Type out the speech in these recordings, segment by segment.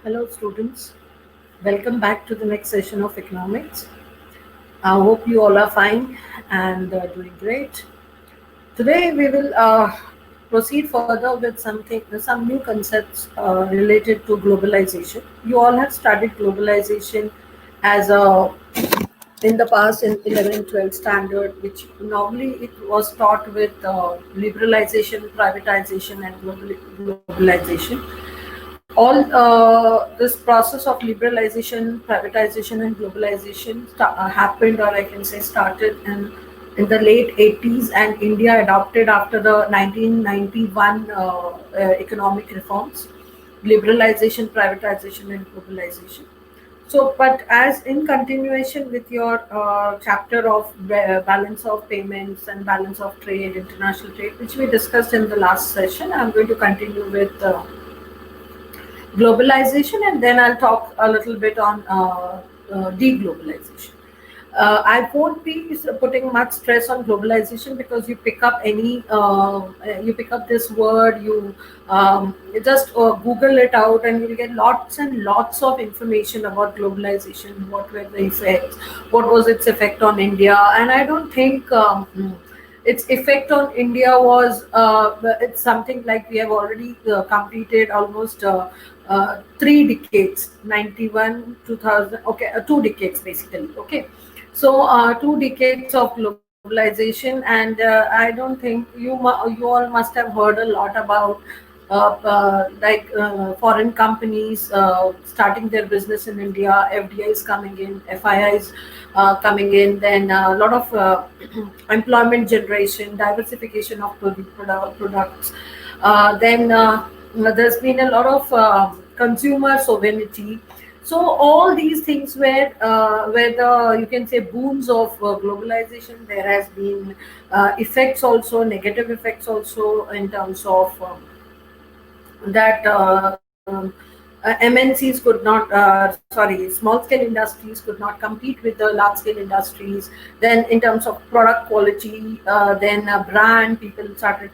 Hello, students. Welcome back to the next session of economics. I hope you all are fine and doing great. Today, we will proceed further with some new concepts related to globalization. You all have studied globalization as a in the past in 11 12 standard, which normally it was taught with liberalization, privatization, and globalization. All this process of liberalization, privatization, and globalization happened, or I can say started in the late 80s, and India adopted after the 1991 economic reforms, liberalization, privatization, and globalization. So, but as in continuation with your chapter of balance of payments and balance of trade, international trade, which we discussed in the last session, I'm going to continue with globalization, and then I'll talk a little bit on deglobalization. I won't be putting much stress on globalization because you pick up this word, you just Google it out, and you'll get lots and lots of information about globalization. What were the effects? What was its effect on India? And I don't think its effect on India was it's something like we have already completed almost 3 decades, 91, 2000, okay, 2 decades basically. Okay, so 2 decades of globalization, and I don't think you all must have heard a lot about foreign companies starting their business in India, FDI is coming in, FII is coming in, then a lot of employment generation, diversification of products. Then there's been a lot of consumer sovereignty. So all these things where the you can say booms of globalization. There has been effects also, negative effects also in terms of that MNCs could not, small scale industries could not compete with the large scale industries. Then, in terms of product quality, then brand, people started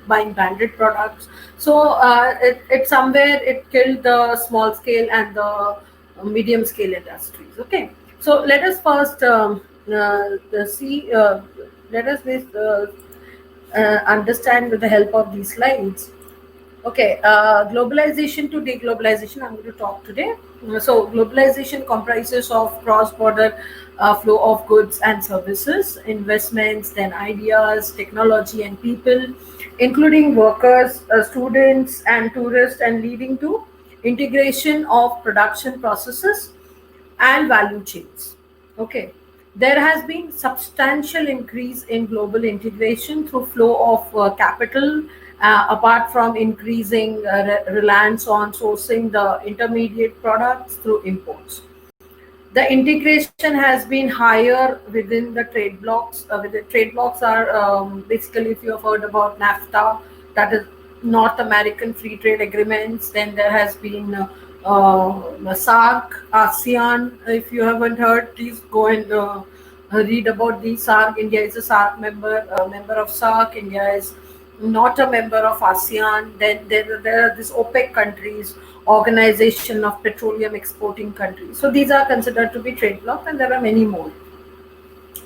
buying branded products. So, it somewhere it killed the small scale and the medium scale industries. Okay, so let us first see. Let us understand with the help of these slides. Okay, globalization to deglobalization, I'm going to talk today. So, globalization comprises of cross-border flow of goods and services, investments, then ideas, technology, and people, including workers, students, and tourists, and leading to integration of production processes and value chains. Okay, there has been substantial increase in global integration through flow of capital, apart from increasing reliance on sourcing the intermediate products through imports. The integration has been higher within the trade blocks. With the trade blocks are basically, if you have heard about NAFTA, that is North American Free Trade Agreements. Then there has been SARC, ASEAN. If you haven't heard, please go and read about the SARC. India is a SARC member of SARC. India is not a member of ASEAN. Then there are these OPEC countries, Organization of Petroleum Exporting Countries. So these are considered to be trade blocs, and there are many more.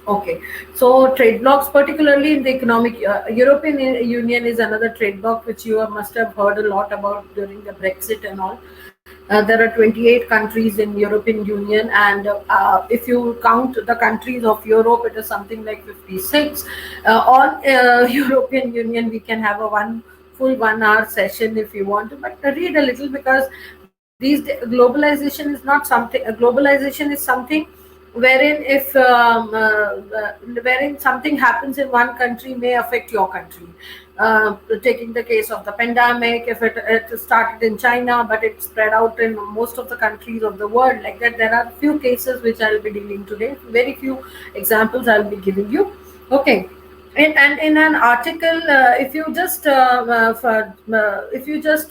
Okay, so trade blocs, particularly in the economic, European Union is another trade bloc which you must have heard a lot about during the Brexit and all. There are 28 countries in European Union, and if you count the countries of Europe, it is something like 56. On European Union, we can have a full 1 hour session if you want to, but read a little, because globalization is not something. Globalization is something wherein if wherein something happens in one country may affect your country. Taking the case of the pandemic, if it started in China but it spread out in most of the countries of the world, like that, there are few cases which I'll be dealing today. Very few examples I'll be giving you. Okay, and in an article, if you just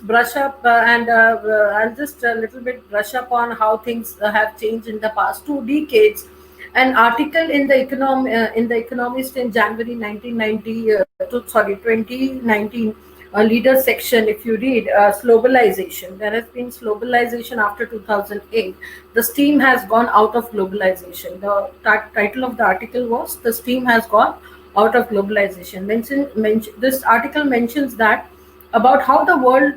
brush up, I'll just a little bit brush up on how things have changed in the past 2 decades. An article in the Economist in January 1990, 2019, leader section, if you read globalization, there has been globalization after 2008. The steam has gone out of globalization. The title of the article was "The Steam Has Gone Out of Globalization." This article mentions that about how the world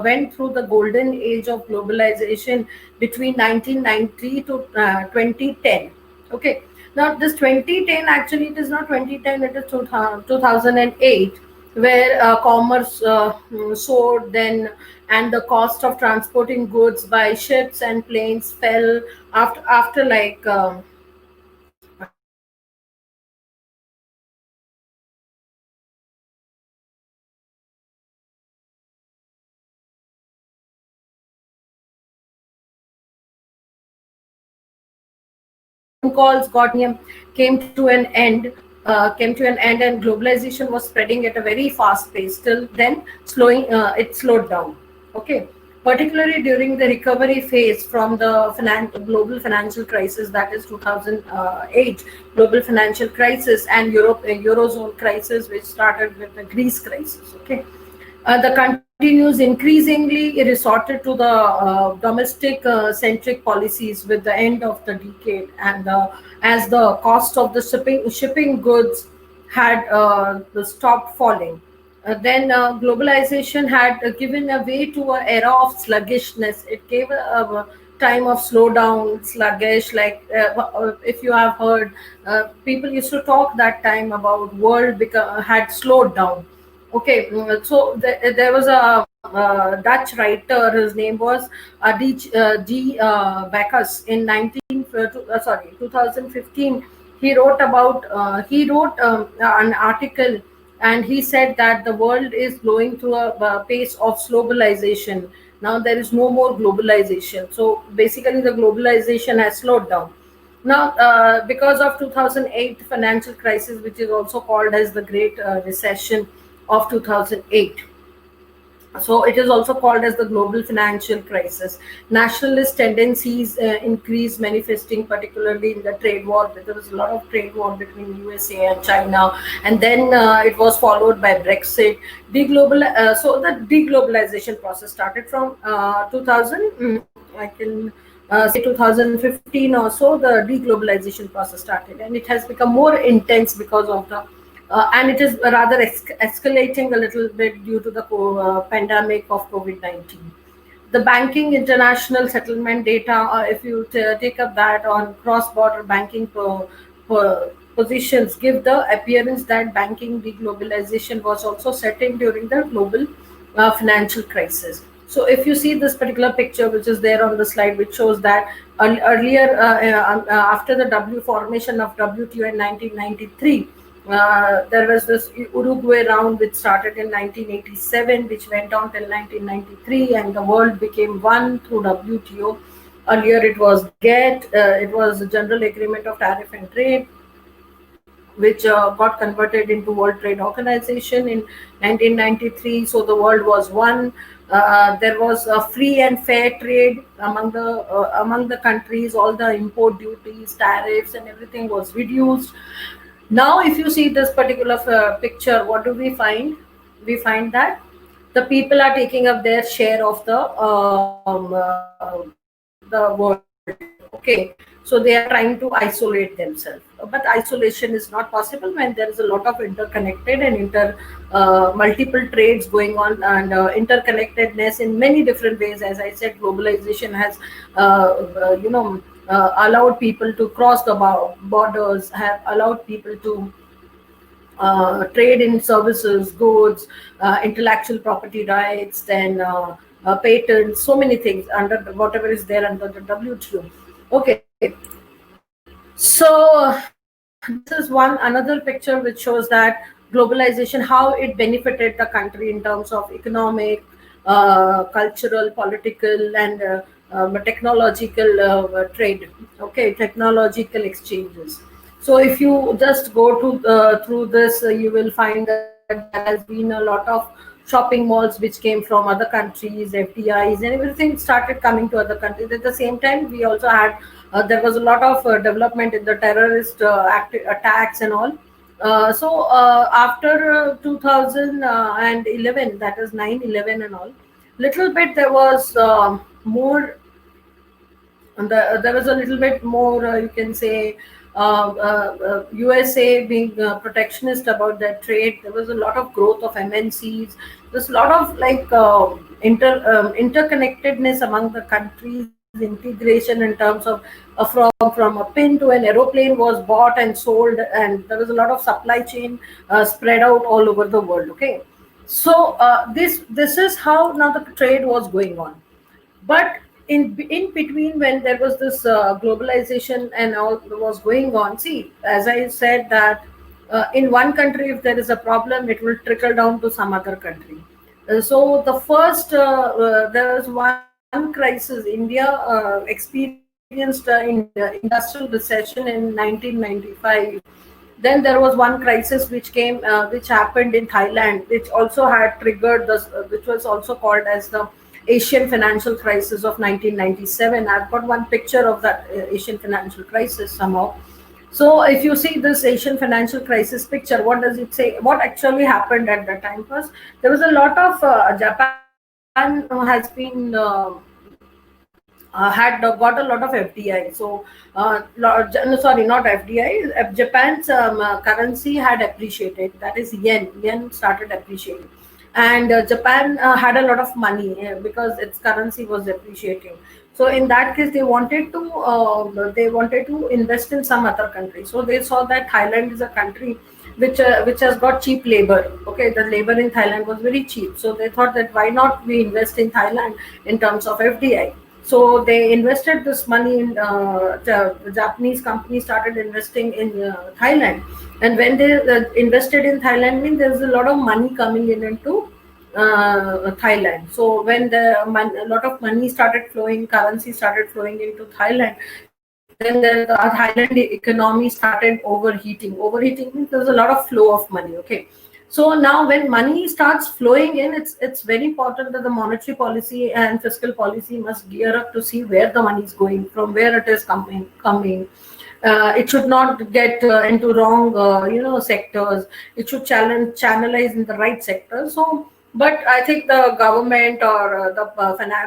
went through the golden age of globalization between 1990 to 2010. Okay, now this 2010, actually it is not 2010, it is 2008, where commerce soared then, and the cost of transporting goods by ships and planes fell after like after calls came to an end, and globalization was spreading at a very fast pace. Till then, slowing it slowed down. Okay, particularly during the recovery phase from the global financial crisis, that is 2008 global financial crisis, and eurozone crisis, which started with the Greece crisis. Okay, the continues increasingly resorted to the domestic centric policies with the end of the decade, and as the cost of the shipping goods had stopped falling. Then globalization had given a way to an era of sluggishness. It gave a time of slowdown, sluggish. Like if you have heard, people used to talk that time about world had slowed down. Okay, so there was a Dutch writer. His name was Bacchus in 2015. He wrote an article, and he said that the world is going through a pace of globalization. Now there is no more globalization. So basically, the globalization has slowed down. Now, because of 2008 financial crisis, which is also called as the Great Recession of 2008, so it is also called as the global financial crisis. Nationalist tendencies increased, manifesting particularly in the trade war. There was a lot of trade war between USA and China, and then it was followed by Brexit. So the deglobalization process started from 2000. I can say 2015 or so. The deglobalization process started, and it has become more intense because of the and it is rather escalating a little bit due to the pandemic of COVID-19. The banking international settlement data, if you take up that on cross-border banking positions, give the appearance that banking deglobalization was also setting during the global financial crisis. So if you see this particular picture, which is there on the slide, which shows that earlier, after the formation of WTO in 1993, there was this Uruguay round which started in 1987, which went on till 1993, and the world became one through WTO. Earlier, it was GET, it was the General Agreement of Tariff and Trade, which got converted into World Trade Organization in 1993. So the world was one. There was a free and fair trade among the countries. All the import duties, tariffs, and everything was reduced. Now, if you see this particular picture, what do we find? We find that the people are taking up their share of the world. Okay, so they are trying to isolate themselves, but isolation is not possible when there is a lot of interconnected and multiple trades going on, and interconnectedness in many different ways. As I said, globalization has allowed people to cross the borders, have allowed people to trade in services, goods, intellectual property rights, then patents, so many things under whatever is there under the WTO. Okay, so this is one another picture which shows that globalization, how it benefited the country in terms of economic, cultural, political, and technological trade. Okay, technological exchanges. So if you just go to through this, you will find that there has been a lot of shopping malls which came from other countries, FDIs, and everything started coming to other countries. At the same time, we also had there was a lot of development in the terrorist attacks and all. After 2011, that is 9/11 and all, little bit there was more, and there was a little bit more, you can say, USA being protectionist about their trade. There was a lot of growth of MNCs. There's a lot of like interconnectedness among the countries, integration in terms of from a pin to an aeroplane was bought and sold, and there was a lot of supply chain spread out all over the world. Okay, so this is how now the trade was going on. But in between, when there was this globalization and all was going on, see, as I said that in one country if there is a problem, it will trickle down to some other country. So the first there was one crisis. India experienced in industrial recession in 1995. Then there was one crisis which happened in Thailand, which also had triggered this, which was also called as the Asian financial crisis of 1997. I've got one picture of that Asian financial crisis somehow. So if you see this Asian financial crisis picture, what does it say? What actually happened at that time? First, there was a lot of Japan has been had got a lot of FDI. So, no, sorry, not FDI. Japan's currency had appreciated. That is yen. Yen started appreciating, and Japan had a lot of money because its currency was appreciating. So in that case, they wanted to invest in some other country. So they saw that Thailand is a country which has got cheap labor. Okay, the labor in Thailand was very cheap. So they thought that why not we invest in Thailand in terms of FDI. So they invested this money in the Japanese company started investing in Thailand, and when they invested in Thailand, means there's a lot of money coming in into Thailand. So when a lot of money started flowing, currency started flowing into Thailand, then the Thailand economy started overheating. Overheating means there's a lot of flow of money. Okay, so now when money starts flowing in, it's very important that the monetary policy and fiscal policy must gear up to see where the money is going, from where it is coming. It should not get into wrong, sectors. It should channelize in the right sector. So, but I think the government or the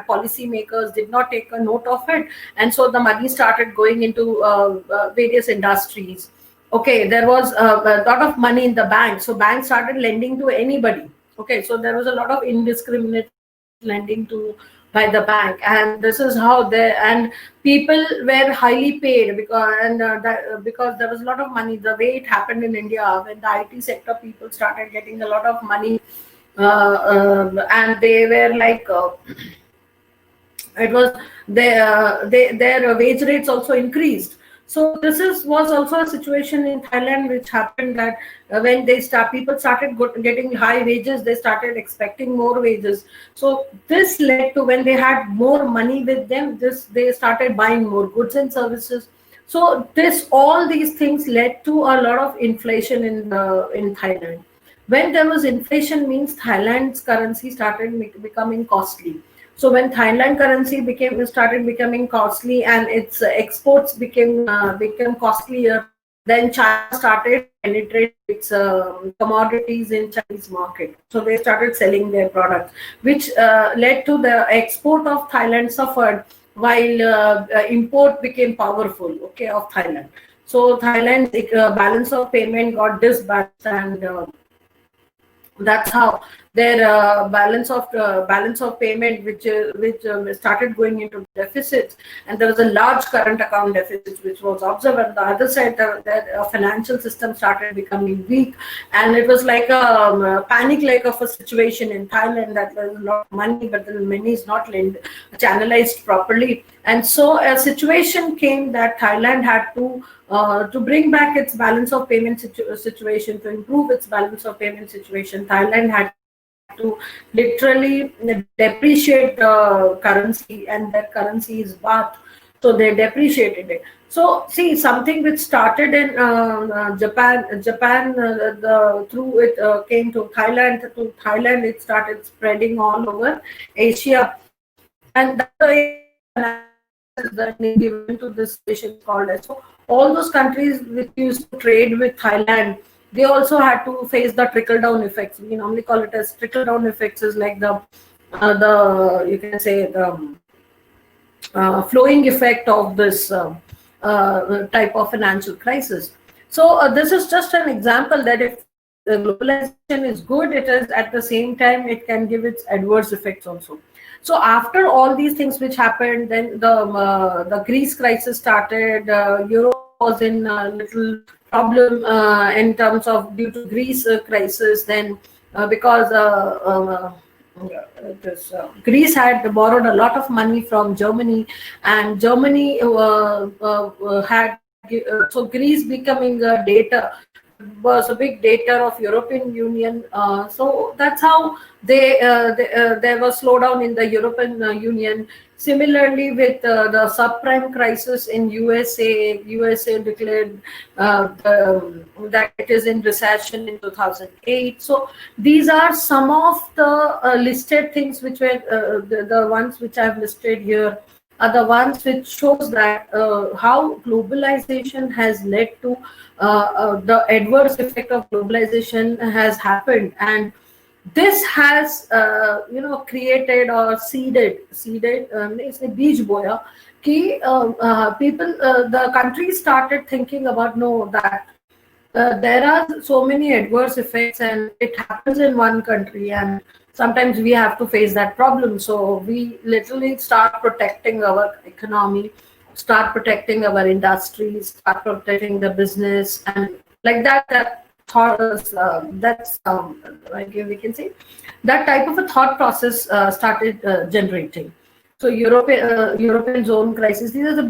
policy makers did not take a note of it, and so the money started going into various industries. Okay, there was a lot of money in the bank, so banks started lending to anybody. Okay, so there was a lot of indiscriminate lending to by the bank, and this is how they, and people were highly paid because there was a lot of money. The way it happened in India, when the IT sector people started getting a lot of money, and they were like. It was their wage rates also increased. So this is was also a situation in Thailand which happened that when they start people started getting high wages, they started expecting more wages. So this led to, when they had more money with them, this they started buying more goods and services. So this all these things led to a lot of inflation in Thailand. When there was inflation, means Thailand's currency started becoming costly. So when Thailand currency became started becoming costly, and its exports became costlier, then China started penetrating its commodities in Chinese market. So they started selling their products, which led to the export of Thailand suffered, while import became powerful. Okay, of Thailand. So Thailand's balance of payment got disbalanced, and that's how their balance of payment, which started going into deficits, and there was a large current account deficit which was observed. On the other side, the financial system started becoming weak, and it was like a panic like of a situation in Thailand, that there's a lot of money, but the money is not channelized properly, and so a situation came that Thailand had to bring back its balance of payment situation, to improve its balance of payment situation. Thailand had to literally depreciate the currency, and that currency is baht. So they depreciated it. So see, something which started in Japan, through it came to Thailand. To Thailand, it started spreading all over Asia, and that's the Asian financial crisis that given to this situation called as. So all those countries which used to trade with Thailand, they also had to face the trickle down effects. We normally call it as trickle down effects, is like the you can say the flowing effect of this type of financial crisis. So this is just an example that if globalization is good, it is at the same time it can give its adverse effects also. So after all these things which happened, then the Greece crisis started. Europe was in a little problem in terms of due to Greece crisis. Then because this Greece had borrowed a lot of money from Germany, and Germany so Greece becoming a debtor was a big debtor of European Union. So that's how there was slowdown in the European Union. Similarly, with the subprime crisis in USA declared that it is in recession in 2008. So these are some of the listed things which were the ones which I've listed here are the ones which shows that how globalization has led to the adverse effect of globalization has happened, and this has created or seeded it's a beach boya ki people the countries started thinking about, no, that there are so many adverse effects and it happens in one country, and sometimes we have to face that problem. So we literally start protecting our economy, start protecting our industries, start protecting the business, and like that thought that's like we can say that type of a thought process started generating. So European zone crisis, these are the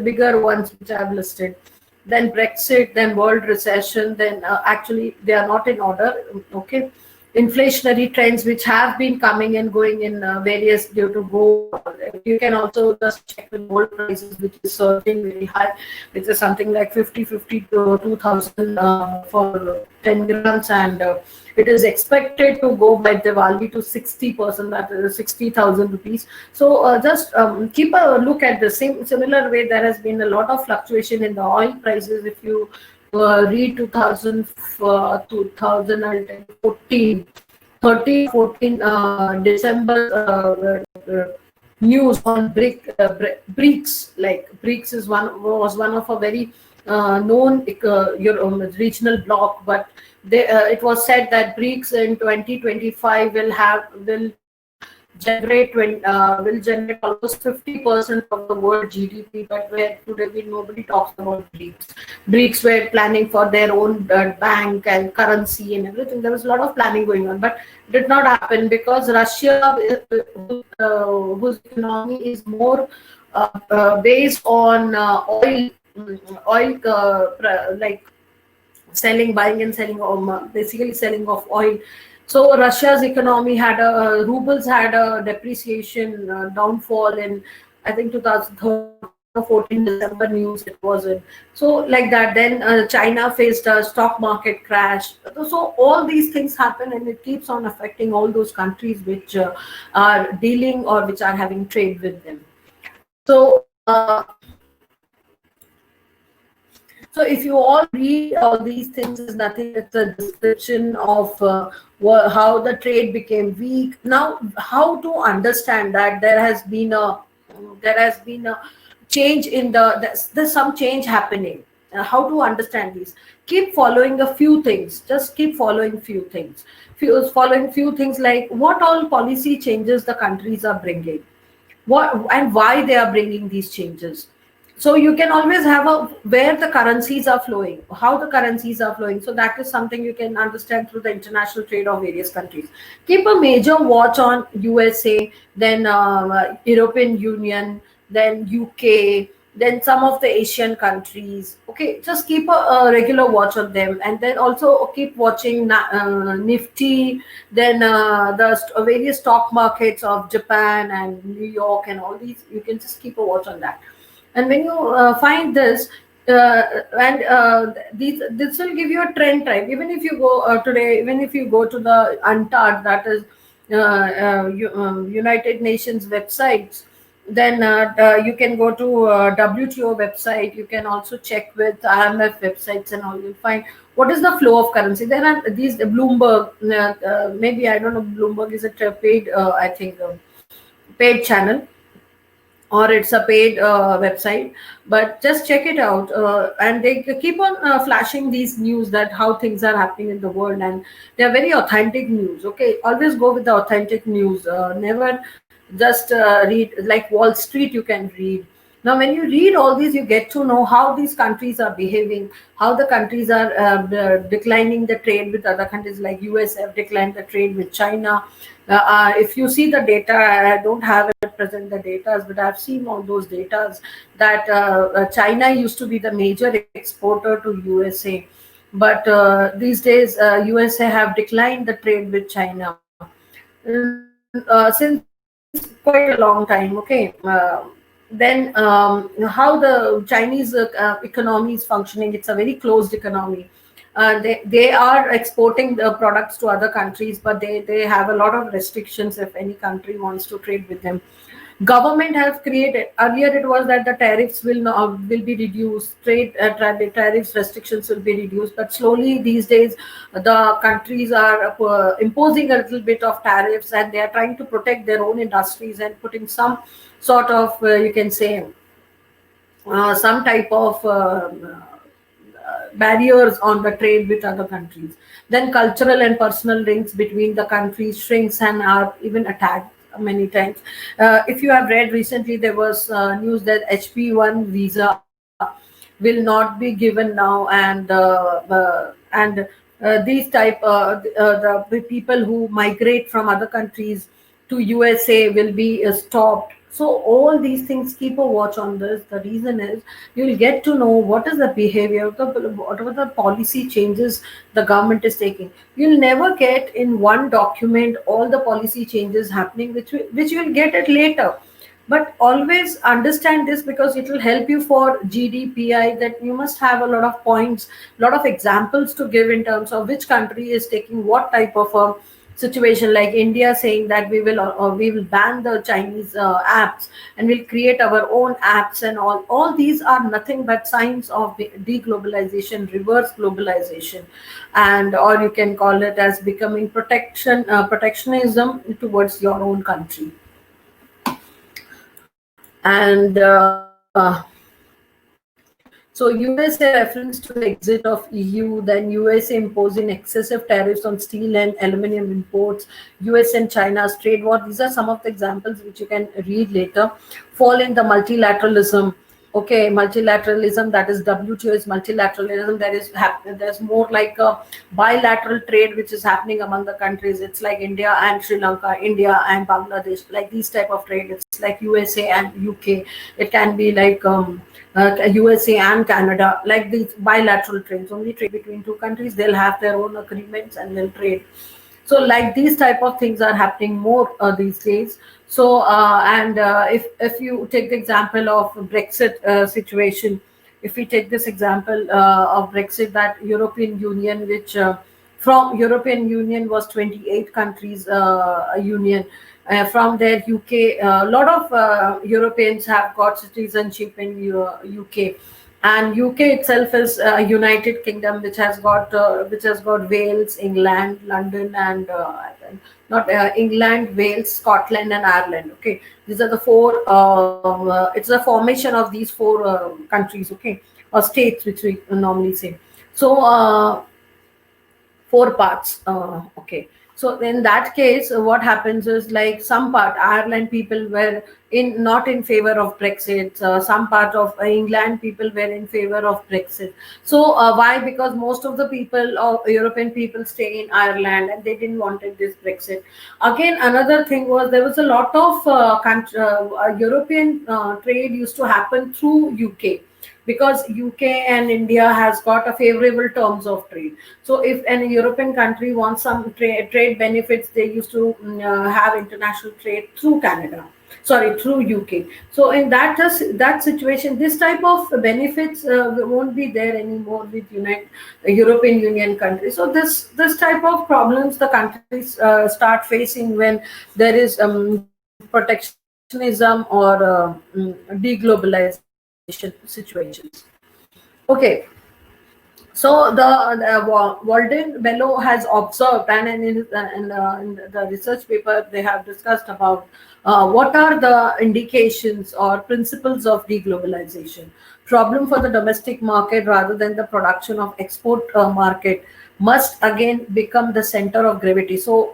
bigger ones which I have listed. Then Brexit, then world recession, then actually they are not in order. Okay, inflationary trends which have been coming and going in various due to gold. You can also just check the gold prices, which is surging very high, which is something like 50 to 2,000 for 10 grams, and it is expected to go by Diwali to 60%, that is 60,000 rupees. So just keep a look at the similar way. There has been a lot of fluctuation in the oil prices. If you read 2014, 13, 14 December news on BRICS. Like BRICS was one of a very known regional bloc, but it was said that BRICS in 2025 will generate almost 50% of the world GDP, but where today nobody talks about BRICS. BRICS were planning for their own bank and currency and everything. There was a lot of planning going on, but did not happen because Russia, whose economy is more based on like buying and selling, basically selling of oil. So Russia's economy rubles had a depreciation downfall in, I think, 2014 December news it was in. So like that, then China faced a stock market crash. So all these things happen, and it keeps on affecting all those countries which are dealing or which are having trade with them. So so if you all read all these things, is nothing. It's a description of how the trade became weak. Now, how to understand that there has been a change in there's some change happening. How to understand these? Keep following a few things. Just keep following few things. Following few things like what all policy changes the countries are bringing, what and why they are bringing these changes. So you can always have a where the currencies are flowing, how the currencies are flowing. So that is something you can understand through the international trade of various countries. Keep a major watch on USA, then European Union, then UK, then some of the Asian countries. Okay, just keep a regular watch on them, and then also keep watching Nifty, then various stock markets of Japan and New York and all these. You can just keep a watch on that. And when you find this, and this will give you a trend type. Even if you go today, even if you go to the UNTAD, that is United Nations websites, then you can go to WTO website. You can also check with IMF websites, and all you'll find what is the flow of currency? There are these Bloomberg, maybe I don't know, Bloomberg is a paid, I think, paid channel, or it's a paid website, but just check it out, and they keep on flashing these news that how things are happening in the world, and they're very authentic news. Okay, always go with the authentic news, never just read like Wall Street. You can read. Now when you read all these, you get to know how these countries are behaving, how the countries are declining the trade with other countries, like US have declined the trade with China. If you see the data, I don't have at present the data, but I've seen all those data that China used to be the major exporter to USA, but these days USA have declined the trade with China since quite a long time. Okay, then how the Chinese economy is functioning, it's a very closed economy. They are exporting the products to other countries, but they have a lot of restrictions if any country wants to trade with them. Government has created, earlier it was that the tariffs will be reduced, tariffs restrictions will be reduced, but slowly these days the countries are imposing a little bit of tariffs, and they are trying to protect their own industries and putting some sort of you can say some type of barriers on the trade with other countries. Then cultural and personal links between the countries shrinks and are even attacked many times. If you have read recently, there was news that HP1 visa will not be given now, and these type the people who migrate from other countries to USA will be stopped. So all these things, keep a watch on this. The reason is you'll get to know what is the behavior, what are the policy changes the government is taking. You'll never get in one document all the policy changes happening, which you'll get it later. But always understand this, because it will help you for GDPI, that you must have a lot of points, lot of examples to give in terms of which country is taking what type of a situation, like India saying that we will ban the Chinese apps, and we'll create our own apps, and all these are nothing but signs of deglobalization, reverse globalization, and or you can call it as becoming protectionism towards your own country. And so USA reference to the exit of EU, then USA imposing excessive tariffs on steel and aluminum imports, US and China's trade war. These are some of the examples which you can read later. Fall in the multilateralism. Okay, multilateralism, that is WTO is multilateralism. There's more like a bilateral trade which is happening among the countries. It's like India and Sri Lanka, India and Bangladesh, like these type of trade. It's like USA and UK. It can be like USA and Canada, like these bilateral trades, only trade between two countries. They'll have their own agreements and they'll trade. So like these type of things are happening more these days. So and if you take the example of Brexit situation, if we take this example of Brexit, that European Union, which from European Union was 28 countries a union. From there, UK, a lot of Europeans have got citizenship in UK, and UK itself is a United Kingdom, which has got Wales, England, London, and not England, Wales, Scotland, and Ireland. Okay, these are the four. It's a formation of these four countries. Okay, or states, which we normally say. So. Four parts. Okay. So in that case, what happens is, like, some part Ireland people were in not in favor of Brexit. Some part of England people were in favor of Brexit. So why? Because most of the people of European people stay in Ireland, and they didn't wanted this Brexit. Again, another thing was there was a lot of European trade used to happen through UK, because UK and India has got a favorable terms of trade. So if an European country wants some trade benefits, they used to have international trade through Canada. Sorry, through UK. So in that situation, this type of benefits won't be there anymore with European Union countries. So this type of problems the countries start facing when there is protectionism or deglobalization situations. Okay, So Walden Bellow has observed, and in the research paper they have discussed about what are the indications or principles of deglobalization. Problem for the domestic market rather than the production of export market must again become the center of gravity. So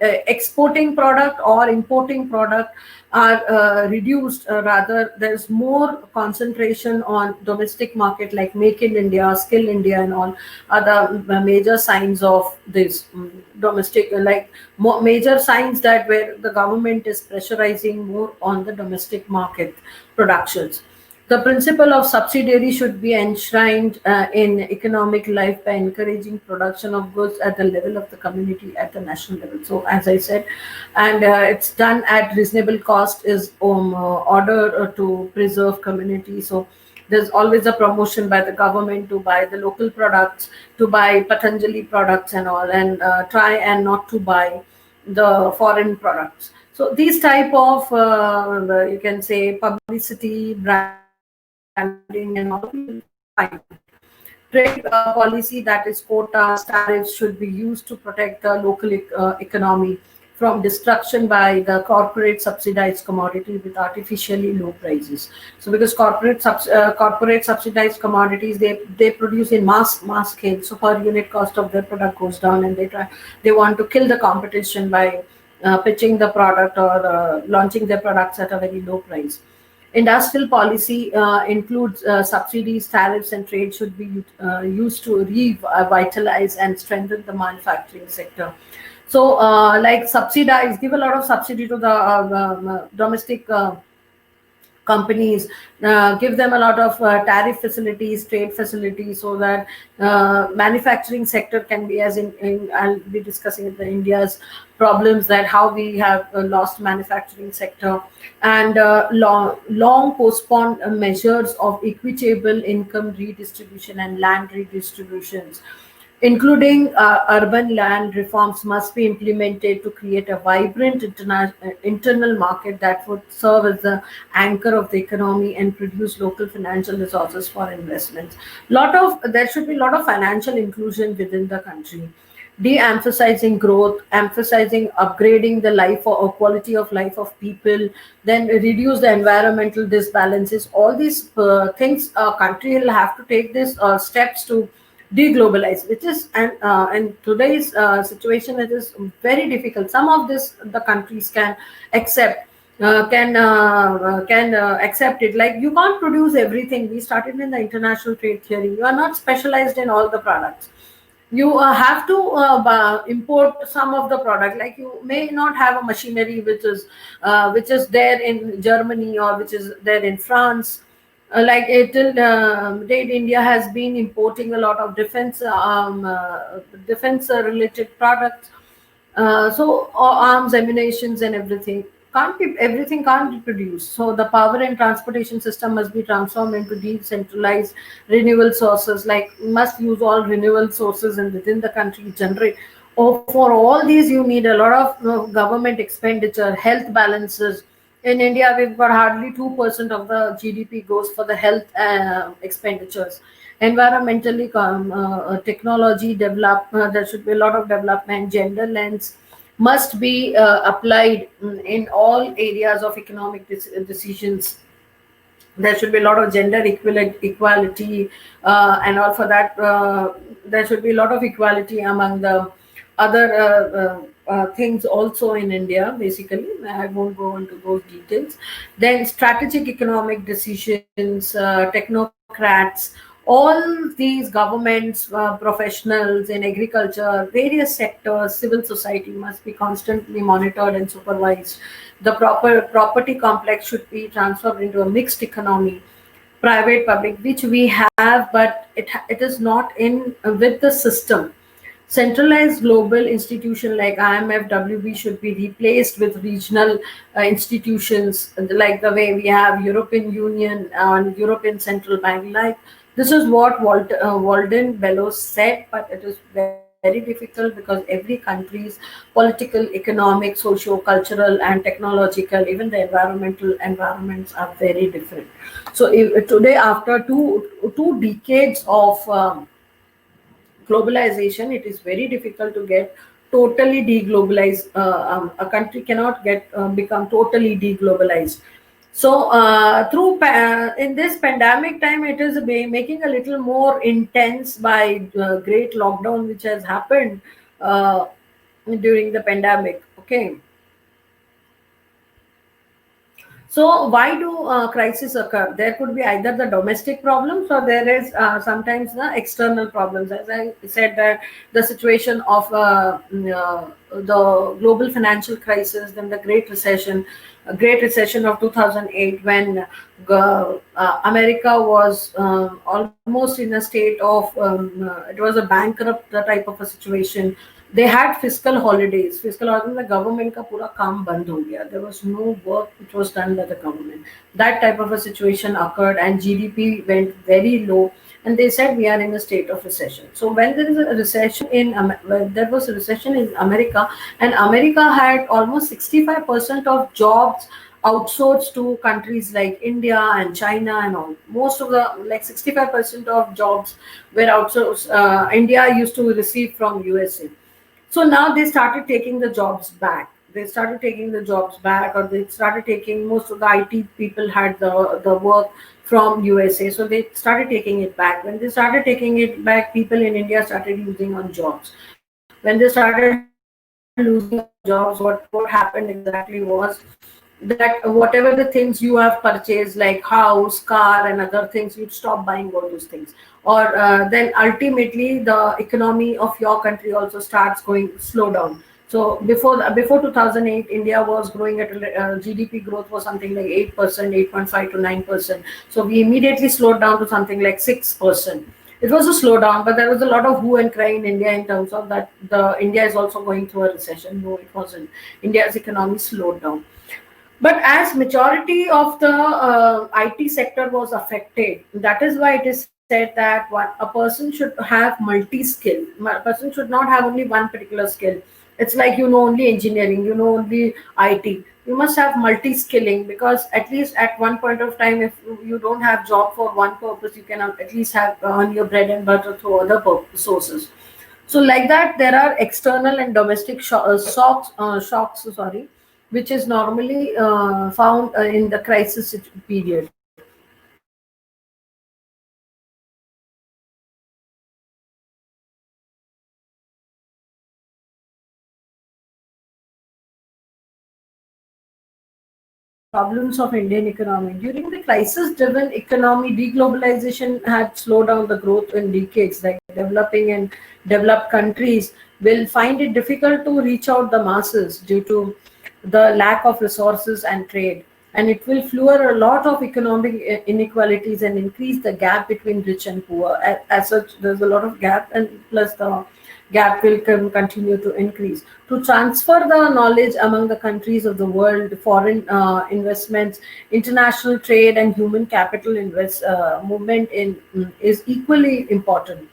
exporting product or importing product are reduced, rather there's more concentration on domestic market, like make in India, skill India, and all are the major signs of this domestic, like major signs that where the government is pressurizing more on the domestic market productions. The principle of subsidiary should be enshrined in economic life by encouraging production of goods at the level of the community at the national level. So, as I said, and it's done at reasonable cost is order to preserve community. So, there's always a promotion by the government to buy the local products, to buy Patanjali products and all, and try and not to buy the foreign products. So these type of you can say publicity, branding, and all you will find. Trade policy, that is quotas, tariffs, should be used to protect the local economy from destruction by the corporate subsidized commodity with artificially low prices. So because corporate subsidized commodities, they produce in mass scale, so per unit cost of their product goes down, and they want to kill the competition by pitching the product or launching their products at a very low price. Industrial policy includes subsidies, tariffs, and trade should be used to revitalize and strengthen the manufacturing sector. So, like subsidize, give a lot of subsidy to the domestic companies, give them a lot of tariff facilities, trade facilities, so that manufacturing sector can be, as in I'll be discussing the India's problems, that how we have lost manufacturing sector, and long postponed measures of equitable income redistribution and land redistributions, including urban land reforms, must be implemented to create a vibrant internal market that would serve as the anchor of the economy and produce local financial resources for investments. There should be a lot of financial inclusion within the country, de-emphasizing growth, emphasizing upgrading the life or quality of life of people, then reduce the environmental disbalances. All these things, a country will have to take these steps to deglobalize, which is, and in today's situation, it is very difficult. Some of this the countries can accept, can accept it. Like, you can't produce everything. We started in the international trade theory. You are not specialized in all the products. You have to import some of the product. Like, you may not have a machinery which is there in Germany or which is there in France. Like, till date, India has been importing a lot of defense related products. So arms, ammunitions, and everything can't be produced. So the power and transportation system must be transformed into decentralized renewable sources. Like, must use all renewable sources and within the country generate. Oh, for all these, you need a lot of government expenditure, health balances. In India, we've got hardly 2% of the GDP goes for the health expenditures. Environmentally, technology develop. There should be a lot of development. Gender lens must be applied in all areas of economic decisions. There should be a lot of gender equality, and all for that. There should be a lot of equality among the other things also in India. Basically, I won't go into those details. Then strategic economic decisions, technocrats, all these governments, professionals in agriculture, various sectors, civil society must be constantly monitored and supervised. The proper property complex should be transformed into a mixed economy, private public, which we have, but it is not in with the system. Centralized global institution like IMF, WB should be replaced with regional institutions, like the way we have European Union and European Central Bank. Like, this is what Walden Bellows said, but it is very very difficult because every country's political, economic, socio-cultural, and technological, even the environmental environments are very different. So today, after two decades of globalization, it is very difficult to get totally deglobalized. A country cannot get become totally deglobalized. So in this pandemic time, it is making a little more intense by great lockdown which has happened during the pandemic. Okay. So why do crises occur? There could be either the domestic problems or there is sometimes the external problems. As I said, that the situation of the global financial crisis, then the Great Recession of 2008, when America was almost in a state of it was a bankrupt type of a situation. They had fiscal holidays. Fiscal holidays, the government का पूरा काम बंद हो गया. There was no work which was done by the government. That type of a situation occurred, and GDP went very low. And they said we are in a state of recession. So when there is a recession when there was a recession in America, and America had almost 65% of jobs outsourced to countries like India and China and all. Most of the, like 65% of jobs were outsourced. India used to receive from USA. So now they started taking the jobs back. They started taking the jobs back, or they started taking, most of the IT people had the work from USA. So they started taking it back. When they started taking it back, people in India started losing on jobs. When they started losing on jobs, what happened exactly was that whatever the things you have purchased, like house, car, and other things, you'd stop buying all those things. Or then ultimately, the economy of your country also starts going slow down. So before 2008, India was growing at GDP growth was something like 8%, 8.5 to 9%. So we immediately slowed down to something like 6%. It was a slowdown, but there was a lot of hue and cry in India in terms of that the India is also going through a recession. No, it wasn't. India's economy slowed down. But as majority of the IT sector was affected, that is why it is said that a person should have multi-skill. A person should not have only one particular skill. It's like you know only engineering, you know only IT. You must have multi-skilling, because at least at one point of time, if you don't have job for one purpose, you can at least have earn your bread and butter through other sources. So like that, there are external and domestic shocks, sorry, which is normally found in the crisis period. Problems of Indian economy. During the crisis-driven economy, deglobalization had slowed down the growth in decades. Like developing and developed countries will find it difficult to reach out the masses due to the lack of resources and trade. And it will fuel a lot of economic inequalities and increase the gap between rich and poor. As such, there's a lot of gap, and plus the gap will continue to increase. To transfer the knowledge among the countries of the world, foreign investments, international trade, and human capital movement is equally important.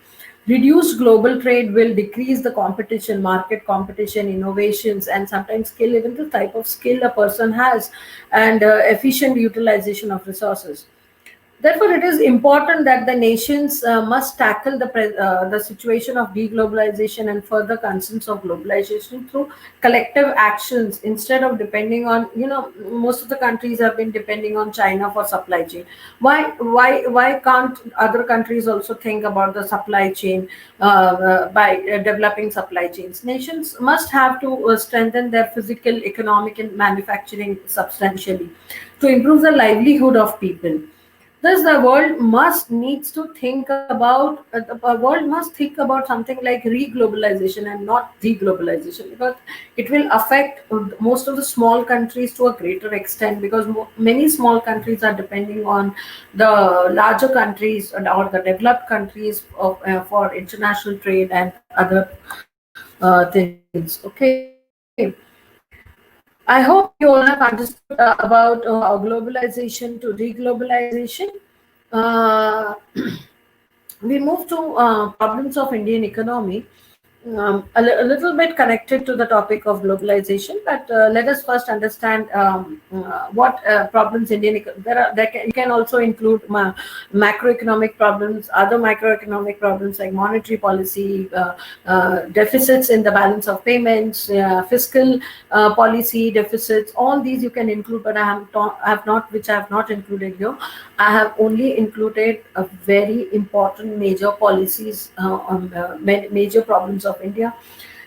Reduced global trade will decrease the competition, market competition, innovations, and sometimes skill, even the type of skill a person has, and efficient utilization of resources. Therefore, it is important that the nations must tackle the situation of deglobalization and further concerns of globalization through collective actions, instead of depending on, most of the countries have been depending on China for supply chain. Why can't other countries also think about the supply chain by developing supply chains? Nations must have to strengthen their physical, economic, and manufacturing substantially to improve the livelihood of people. Thus, the world must needs to think about the world must think about something like re-globalization and not deglobalization, because it will affect most of the small countries to a greater extent, because many small countries are depending on the larger countries or the developed countries for international trade and other things. Okay. I hope you all have understood about globalization to deglobalization. Uh, we move to problems of Indian economy. A little bit connected to the topic of globalization, but let us first understand what problems you can also include macroeconomic problems, other macroeconomic problems like monetary policy, deficits in the balance of payments, fiscal policy deficits. All these you can include, but have not, which I have not included here. I have only included a very important major policies on major problems of India,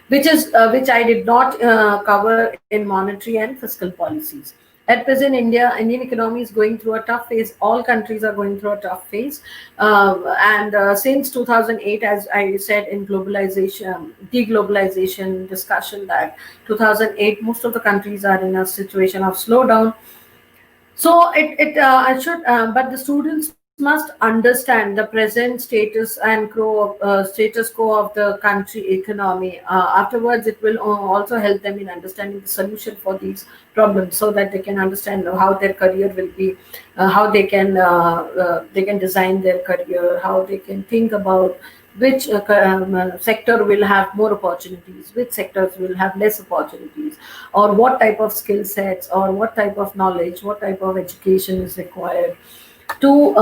which I did not cover in monetary and fiscal policies. At present, Indian economy is going through a tough phase. All countries are going through a tough phase, and since 2008, as I said in globalization, deglobalization discussion, that 2008, most of the countries are in a situation of slowdown. So I should, but the students must understand the present status quo of the country economy. Afterwards, it will also help them in understanding the solution for these problems, so that they can understand how their career will be, how they can design their career, how they can think about which sector will have more opportunities, which sectors will have less opportunities, or what type of skill sets, or what type of knowledge, what type of education is required to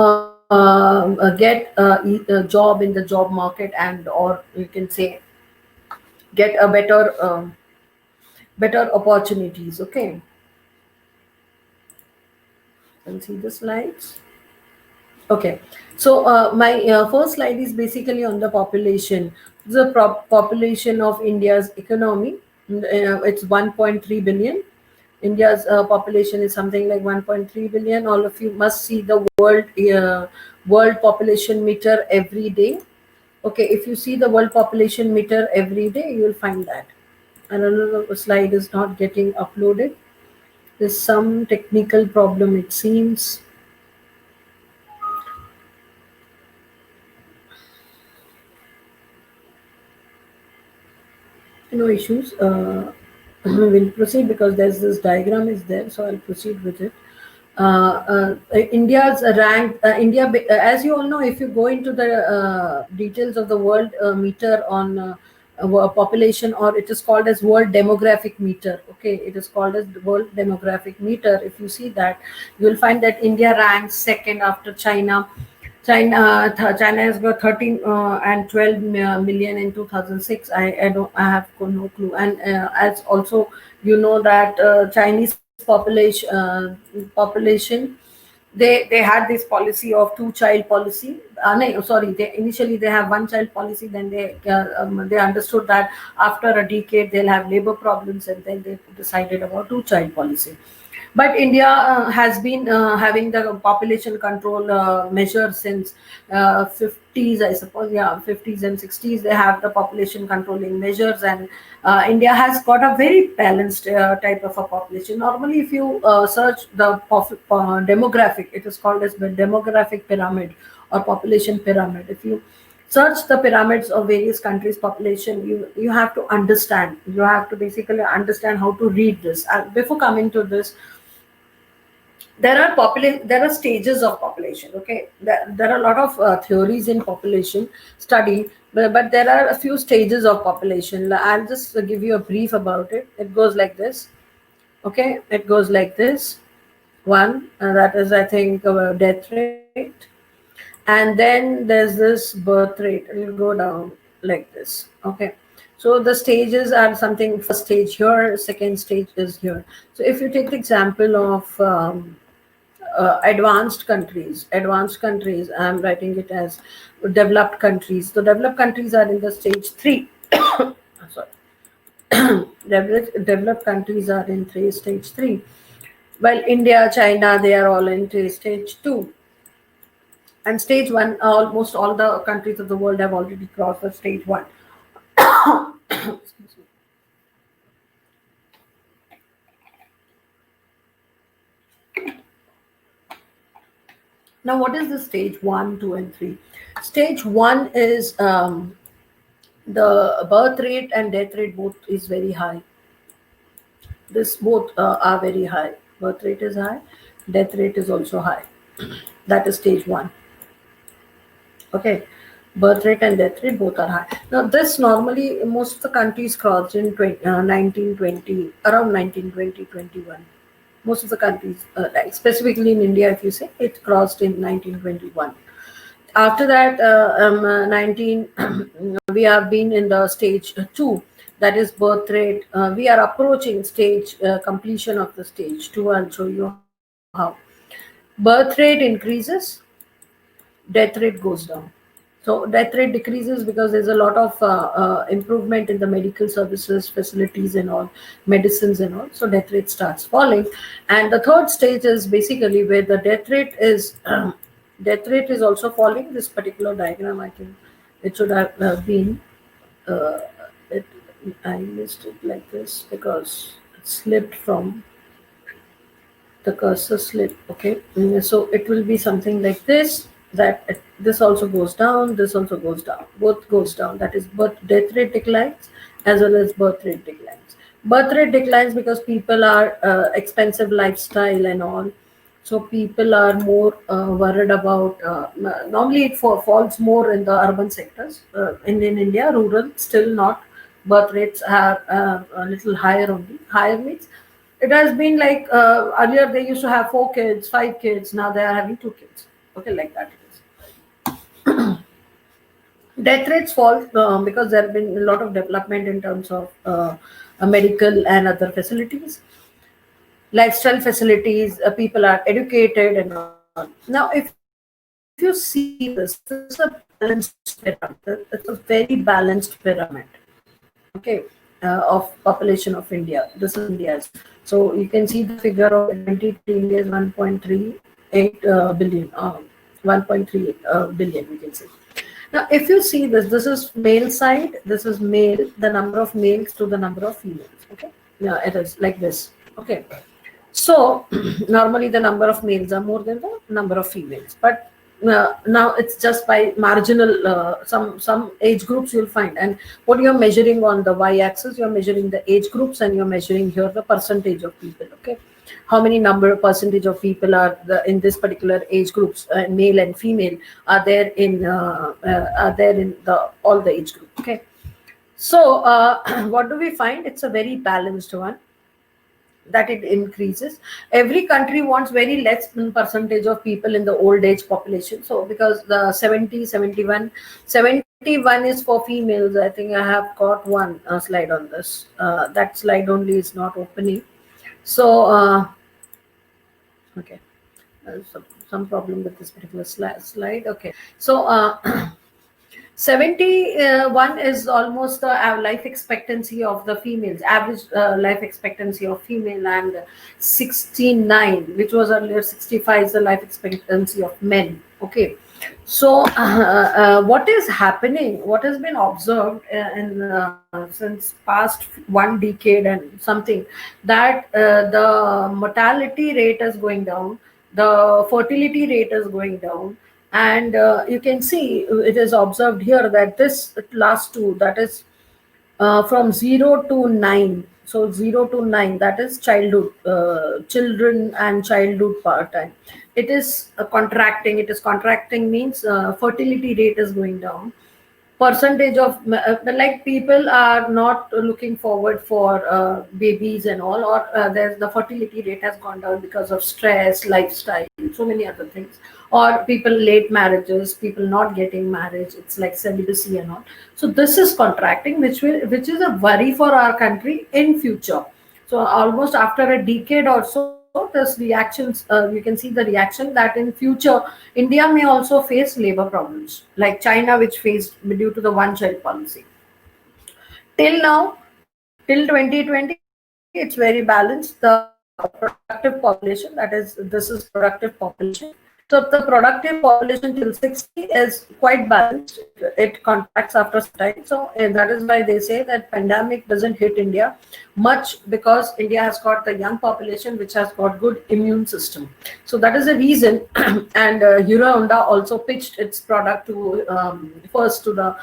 get a job in the job market, and or you can say get a better opportunities. Okay, you can see the slides. Okay, so my first slide is basically on the population. The population of India's economy, it's 1.3 billion. India's population is something like 1.3 billion. All of you must see the world population meter every day. Okay, if you see the world population meter every day, you will find that. And another slide is not getting uploaded. There's some technical problem, it seems. No issues. We'll proceed because there's this diagram is there, so I'll proceed with it. India's rank, as you all know, if you go into the details of the world meter on population, or it is called as world demographic meter. Okay, it is called as the world demographic meter. If you see that, you will find that India ranks second after China. China has got 13 and 12 million in 2006. I have got no clue. And as also you know that Chinese population, they had this policy of two child policy. No, sorry, they initially they have one child policy. Then they understood that after a decade they'll have labor problems, and then they decided about two child policy. But India has been having the population control measure since 50s, I suppose. Yeah, 50s and 60s. They have the population controlling measures, and India has got a very balanced type of a population. Normally, if you search the demographic, it is called as the demographic pyramid or population pyramid. If you search the pyramids of various countries' population, you have to understand. You have to basically understand how to read this. Before coming to this, there are stages of population. Okay, there are a lot of theories in population study, but there are a few stages of population. I'll just give you a brief about it. It goes like this. Okay, it goes like this. One, that is, I think, death rate, and then there's this birth rate. It will go down like this. Okay, so the stages are something. First stage here, second stage is here. So if you take the example of advanced countries, I'm writing it as developed countries. So developed countries are in the stage 3. Sorry, developed countries are in stage 3, while India, China, they are all in stage 2. And stage 1, almost all the countries of the world have already crossed the stage 1. Excuse me. Now, what is the stage 1, 2, and 3? Stage 1 is the birth rate and death rate both is very high. This both are very high. Birth rate is high, death rate is also high. That is stage 1. Okay. Birth rate and death rate both are high. Now, this normally most of the countries crossed in 1920, around 1920, 21. Most of the countries, like specifically in India, if you say, it crossed in 1921. After that, 19, we have been in the stage two, that is birth rate. We are approaching stage completion of the stage two. I'll show you how. Birth rate increases, death rate goes down. So death rate decreases because there's a lot of improvement in the medical services, facilities, and all, medicines and all. So death rate starts falling, and the third stage is basically where the death rate is death rate is also falling. This particular diagram, I think it should have been. Uh, it, I missed it like this because it slipped from the cursor slip. Okay. So it will be something like this, that this also goes down, this also goes down, both goes down. That is birth death rate declines as well as birth rate declines. Birth rate declines because people are expensive lifestyle and all, so people are more worried about normally it falls more in the urban sectors. In India, rural still not, birth rates are a little higher. Only higher means it has been like earlier they used to have 4 kids, 5 kids. Now they are having 2 kids. Okay, like that it is. Death rates fall because there have been a lot of development in terms of medical and other facilities, lifestyle facilities. People are educated and all. Now, if you see this is a balanced pyramid. It's a very balanced pyramid. Okay, of population of India. This is India's. So you can see the figure of 2020 India is 1.38 billion, 1.38 billion. We can see. Now, if you see this, this is male side. This is male. The number of males to the number of females. Okay. Now it is like this. Okay. So normally the number of males are more than the number of females, but now it's just by marginal some age groups you'll find. And what you're measuring on the y-axis, you're measuring the age groups, and you're measuring here the percentage of people. Okay, how many number percentage of people are in this particular age groups, male and female, are there in the all the age group. Okay, so what do we find? It's a very balanced one, that it increases. Every country wants very less percentage of people in the old age population. So because the 70, 71, 71 is for females. I think I have got one slide on this. That slide only is not opening. So, okay. Some problem with this particular slide. Okay. So, 71 is almost the life expectancy of the females, average life expectancy of female, and 69, which was earlier 65, is the life expectancy of men. Okay, so what is happening, what has been observed since past 1 decade and something, that the mortality rate is going down, the fertility rate is going down, and you can see it is observed here that this last two, that is from 0 to 9. So 0 to 9, that is childhood, children and childhood part time. It is contracting. It is contracting means fertility rate is going down. Percentage of like people are not looking forward for babies and all, or there's the fertility rate has gone down because of stress, lifestyle, so many other things, or people late marriages, people not getting marriage, it's like celibacy and all. So this is contracting, which is a worry for our country in future. So almost after a decade or so, this reactions, you can see the reaction that in future India may also face labor problems like China, which faced due to the one child policy. Till now, till 2020, it's very balanced. The productive population, that is, this is productive population. So the productive population till 60 is quite balanced. It contracts after some time. So that is why they say that pandemic doesn't hit India much, because India has got the young population which has got good immune system. So that is the reason. And Hero Honda also pitched its product to first to the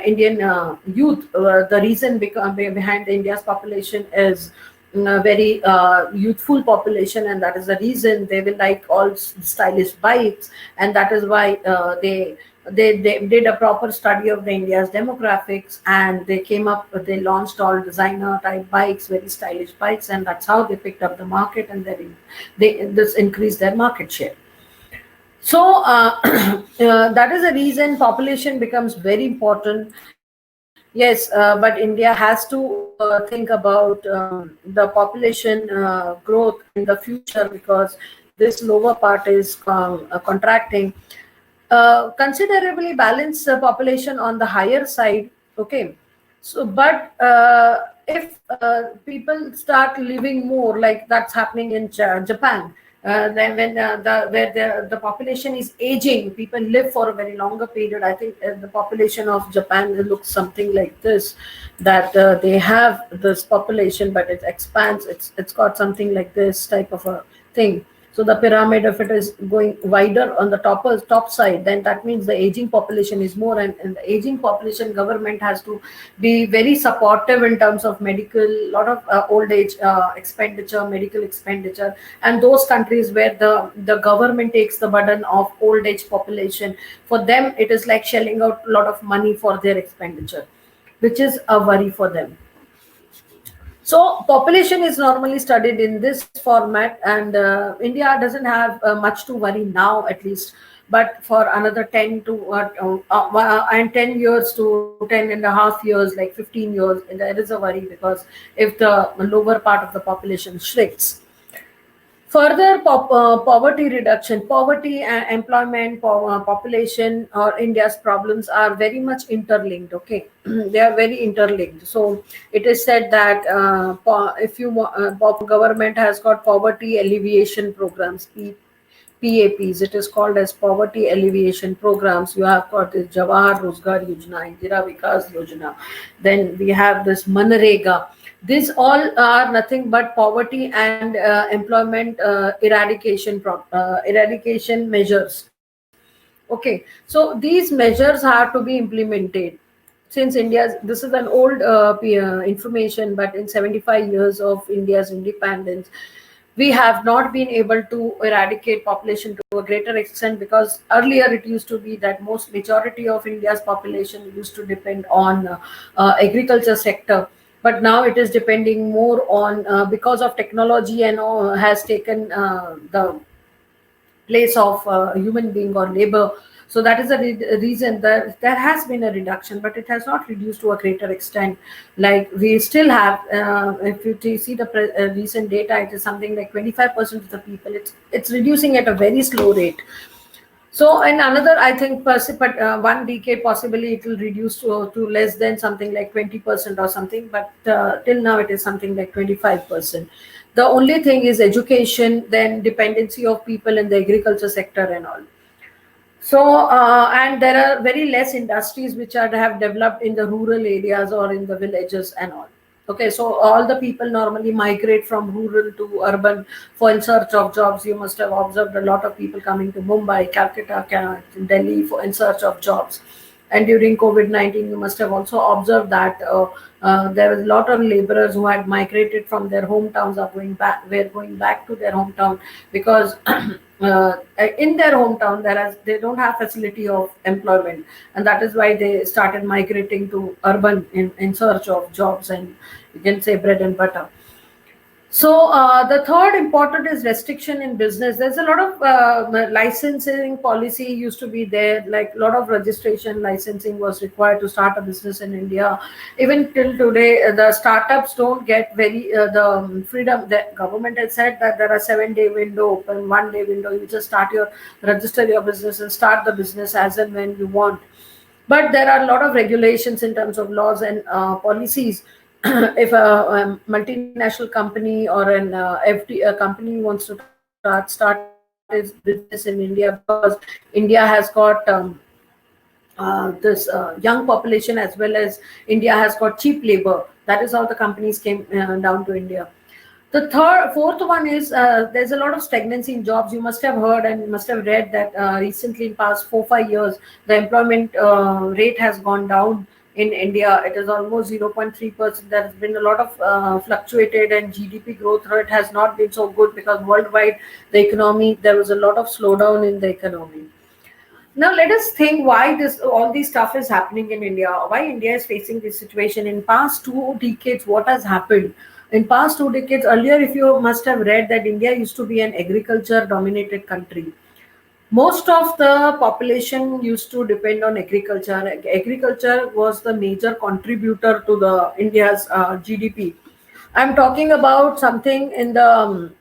Indian youth. The reason behind India's population is very youthful population, and that is the reason they will like all stylish bikes, and that is why they They did a proper study of the India's demographics, and they launched all designer type bikes, very stylish bikes, and that's how they picked up the market, and they this increased their market share. So that is the reason population becomes very important. Yes, but India has to think about the population growth in the future, because this lower part is contracting. Considerably balanced population on the higher side. Okay, so but if people start living more, like that's happening in Japan, then when the population is aging, people live for a very longer period. I think the population of Japan looks something like this, that they have this population, but it expands. It's got something like this type of a thing. So the pyramid, if it is going wider on the top side, then that means the aging population is more, and the aging population, government has to be very supportive in terms of medical, lot of old age expenditure, medical expenditure. And those countries where the government takes the burden of old age population, for them it is like shelling out a lot of money for their expenditure, which is a worry for them. So population is normally studied in this format, and India doesn't have much to worry now, at least. But for another 10 to and 10 years to 10.5 years, like 15 years, there is a worry, because if the lower part of the population shrinks. Further, poverty reduction, poverty and employment, population, or India's problems are very much interlinked. Okay, they are very interlinked. So it is said that if you government has got poverty alleviation programs, PAPs. It is called as poverty alleviation programs. You have got this Jawahar Rozgar Yojana, Indira Vikas Yojana. Then we have this Manrega. These all are nothing but poverty and employment eradication measures. Okay, so these measures have to be implemented. Since this is an old information, but in 75 years of India's independence, we have not been able to eradicate population to a greater extent, because earlier it used to be that most majority of India's population used to depend on agriculture sector. But now it is depending more on, because of technology, and has taken the place of human being or labor. So that is the reason that there has been a reduction, but it has not reduced to a greater extent. Like we still have, if you see the recent data, it is something like 25% of the people. It's reducing at a very slow rate. So in another, I think, but 1 decade possibly it will reduce to less than something like 20% or something. But till now it is something like 25%. The only thing is education, then dependency of people in the agriculture sector and all. So and there are very less industries which are have developed in the rural areas or in the villages and all. Okay, so all the people normally migrate from rural to urban for in search of jobs. You must have observed a lot of people coming to Mumbai, Calcutta, Delhi for in search of jobs. And during COVID-19, you must have also observed that there was a lot of laborers who had migrated from their hometowns are going back to their hometown, because in their hometown they don't have facility of employment, and that is why they started migrating to urban in search of jobs, and you can say bread and butter. So the third important is restriction in business. There's a lot of licensing policy used to be there, like a lot of registration licensing was required to start a business in India. Even till today, the startups don't get the freedom. The government has said that there are 7-day window, open 1-day window. You just register your business and start the business as and when you want. But there are a lot of regulations in terms of laws and policies. If a multinational company or an a company wants to start its business in India, because India has got this young population, as well as India has got cheap labor. That is how the companies came down to India. The fourth one is there's a lot of stagnancy in jobs. You must have heard and must have read that recently, in past 4-5 years, the employment rate has gone down in India. It is almost 0.3%. There has been a lot of fluctuated, and GDP growth rate has not been so good, because worldwide the economy, there was a lot of slowdown in the economy. Now let us think why this all this stuff is happening in India. Why India is facing this situation in past 2 decades? What has happened in past 2 decades? Earlier, if you must have read that India used to be an agriculture-dominated country. Most of the population used to depend on agriculture. Agriculture was the major contributor to the India's GDP. I'm talking about something in the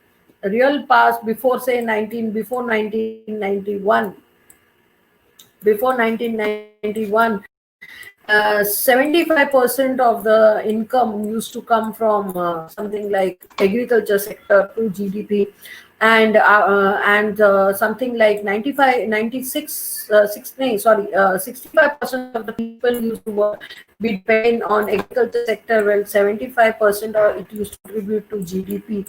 real past before say 19 before 1991. Before 1991, 75% of the income used to come from something like agriculture sector to GDP, and something like 95, 96, 65% of the people used to be dependent on agriculture sector, while 75% it used to contribute to GDP.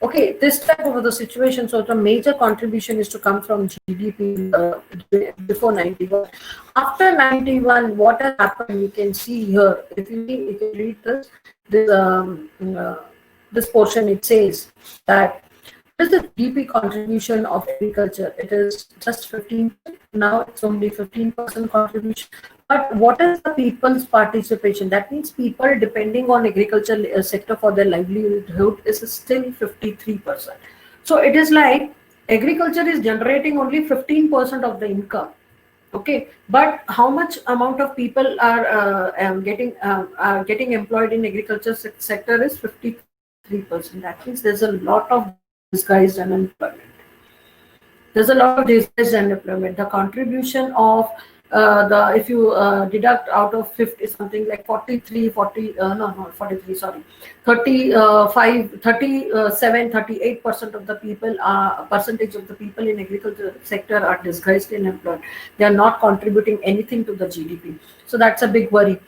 Okay, this type of the situation. So the major contribution is to come from GDP before 91. After 91, what has happened? You can see here. If you see, you can read this this portion. It says that what is the GDP contribution of agriculture? It is just 15. Now it's only 15% contribution. But what is the people's participation? That means people depending on agriculture sector for their livelihood is still 53%. So it is like agriculture is generating only 15% of the income. Okay, but how much amount of people are getting employed in agriculture sector is 53%. That means there's a lot of disguised unemployment. There's a lot of disguised unemployment. The contribution of the if you deduct out of 50 something like 43, 40 no not 43, sorry, 35, 37, 38% of the people are percentage of the people in agriculture sector are disguised unemployed. They are not contributing anything to the GDP. So that's a big worry.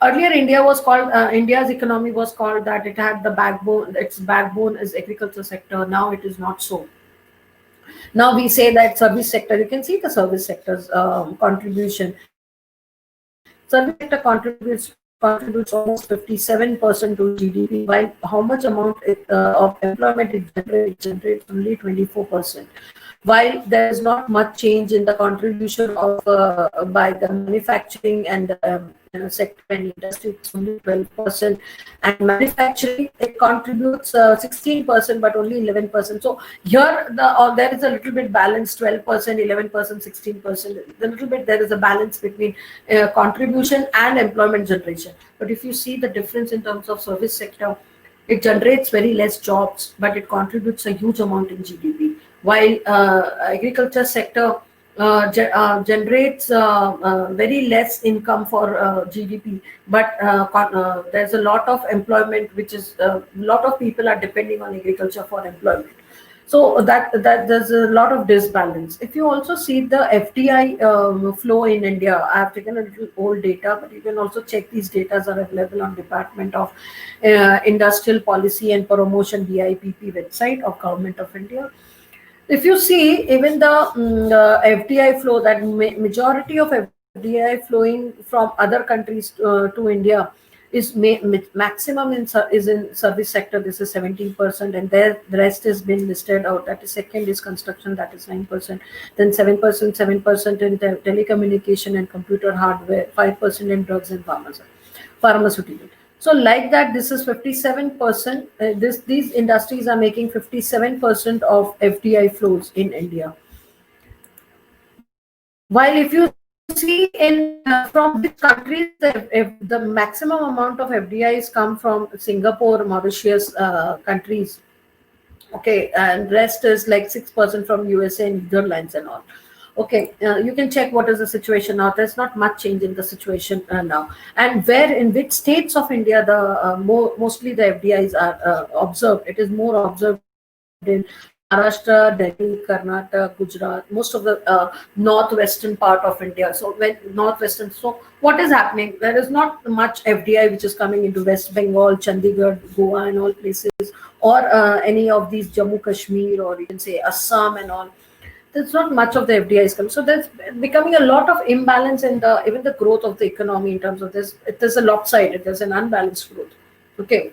Earlier, India's economy was called that it had the backbone. Its backbone is agriculture sector. Now it is not so. Now we say that service sector. You can see the service sector's contribution. Service sector contributes almost 57% to GDP. While how much amount of employment it generates only 24%. While there is not much change in the contribution of by the manufacturing and sector and industry, it's only 12%, and manufacturing it contributes 16%, but only 11%. So here there is a little bit balance: 12%, 11%, 16%. A little bit there is a balance between contribution and employment generation. But if you see the difference in terms of service sector, it generates very less jobs, but it contributes a huge amount in GDP. While agriculture sector generates very less income for GDP, but there's a lot of employment, which is a lot of people are depending on agriculture for employment. So that there's a lot of disbalance. If you also see the FDI flow in India, I have taken a little old data, but you can also check these data are available on Department of Industrial Policy and Promotion (DIPP) website of Government of India. If you see even the FDI flow, that majority of FDI flowing from other countries to India is maximum is in service sector. This is 17%, and there the rest has been listed out. That is second is construction, that is 9%, then 7% in telecommunication and computer hardware, 5% in drugs and pharmaceutical. So like that, this is 57%. These industries are making 57% of FDI flows in India. While if you see in from which countries the maximum amount of FDIs come from Singapore, Mauritius countries. Okay, and rest is like 6% from USA and Netherlands and all. Okay, you can check what is the situation now. There's not much change in the situation now. And where in which states of India the mostly the FDIs are observed? It is more observed in Maharashtra, Delhi, Karnataka, Gujarat, most of the northwestern part of India. So when northwestern, so what is happening? There is not much FDI which is coming into West Bengal, Chandigarh, Goa, and all places, or any of these Jammu Kashmir, or you can say Assam and all. There's not much of the FDIs come. So there's becoming a lot of imbalance in the even the growth of the economy in terms of this. There's a lopsided. There's an unbalanced growth. Okay.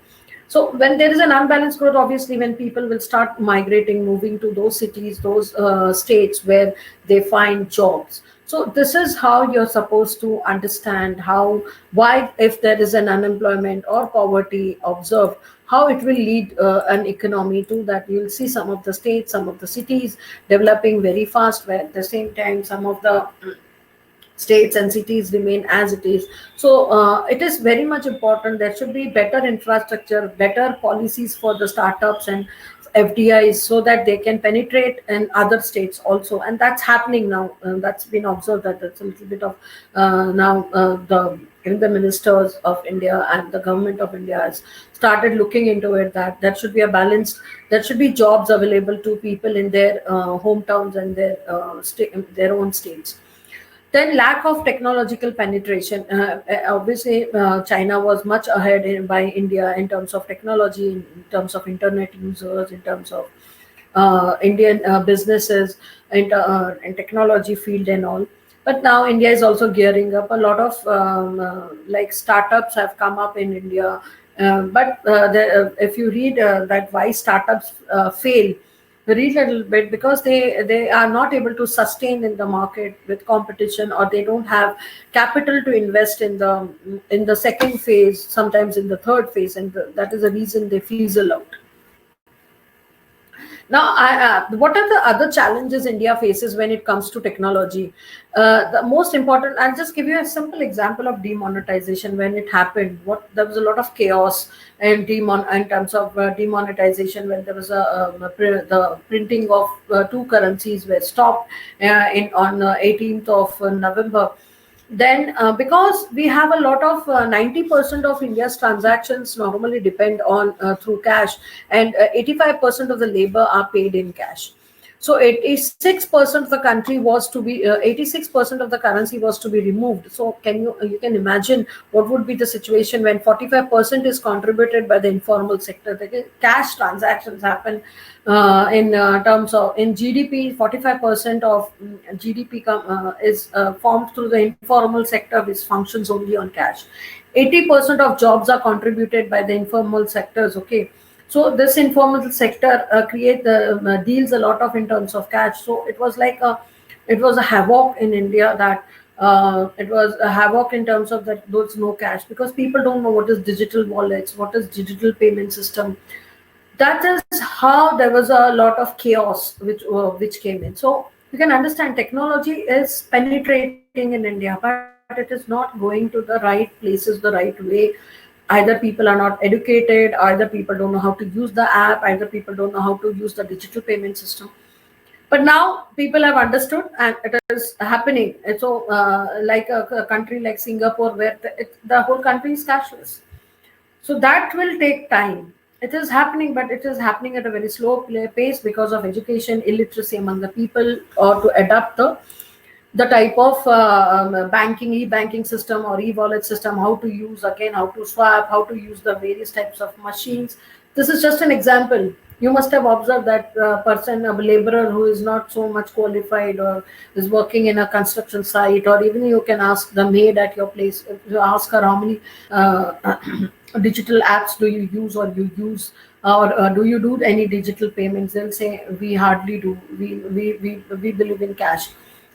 So when there is an unbalanced growth, obviously when people will start migrating, moving to those cities, those states where they find jobs. So this is how you're supposed to understand how, why, if there is an unemployment or poverty observed, how it will lead an economy to that. You'll see some of the states, some of the cities developing very fast, where at the same time some of the states and cities remain as it is. So it is very much important. There should be better infrastructure, better policies for the startups and FDIs, so that they can penetrate in other states also, and that's happening now. That's been observed, that it's a little bit of now the even the ministers of India and the government of India has started looking into it, that there should be a balanced, there should be jobs available to people in their hometowns and their own states. Then lack of technological penetration. Obviously, China was much ahead by India in terms of technology, in terms of internet users, in terms of Indian businesses and technology field and all. But now India is also gearing up. A lot of like startups have come up in India. If you read that why startups fail, read a little bit, because they are not able to sustain in the market with competition, or they don't have capital to invest in the second phase, sometimes in the third phase, and that is the reason they fizzle out. Now, what are the other challenges India faces when it comes to technology? The most important, I'll just give you a simple example of demonetization. When it happened, what there was a lot of chaos and in terms of demonetization, when there was the printing of two currencies were stopped in on 18th of November. Then, because we have a lot of 90% of India's transactions normally depend on through cash, and 85% of the labor are paid in cash. So 86% of the country was to be 86% of the currency was to be removed. So you can imagine what would be the situation when 45% is contributed by the informal sector. The cash transactions happen in terms of in GDP. 45% of GDP is formed through the informal sector, which functions only on cash. 80% of jobs are contributed by the informal sectors. Okay, so this informal sector deals a lot of in terms of cash. So it was a havoc in India, that it was a havoc in terms of that those no cash, because people don't know what is digital wallets, what is digital payment system. That is how there was a lot of chaos which came in. So you can understand technology is penetrating in India, but it is not going to the right places the right way. Either people are not educated, either people don't know how to use the app, either people don't know how to use the digital payment system. But now people have understood, and it is happening. And so, like a country like Singapore, where the whole country is cashless. So that will take time. It is happening, but it is happening at a very slow pace because of education, illiteracy among the people, or to adapt the type of banking, e-banking system or e-wallet system, how to use, again, how to swap, how to use the various types of machines. This is just an example. You must have observed that person, a laborer who is not so much qualified, or is working in a construction site, or even you can ask the maid at your place, you ask her how many digital apps do you use, or you use, or do you do any digital payments? They'll say we hardly do. We believe in cash.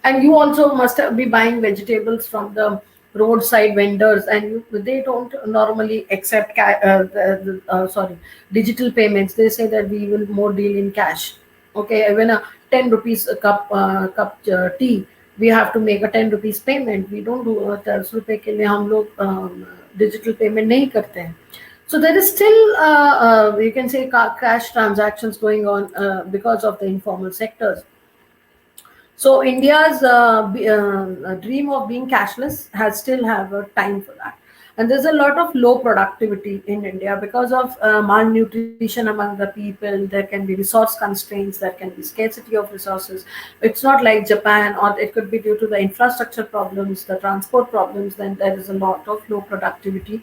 And you also must be buying vegetables from the roadside vendors, and they don't normally accept digital payments. They say that we will more deal in cash. Okay, even a 10 rupees a cup tea, we have to make a 10 rupees payment. We don't do 10 रुपए के लिए हम लोग digital payment नहीं करते हैं. So there is still you can say cash transactions going on because of the informal sectors. So India's dream of being cashless has still have a time for that. And there's a lot of low productivity in India because of malnutrition among the people. There can be resource constraints. There can be scarcity of resources. It's not like Japan, or it could be due to the infrastructure problems, the transport problems. Then there is a lot of low productivity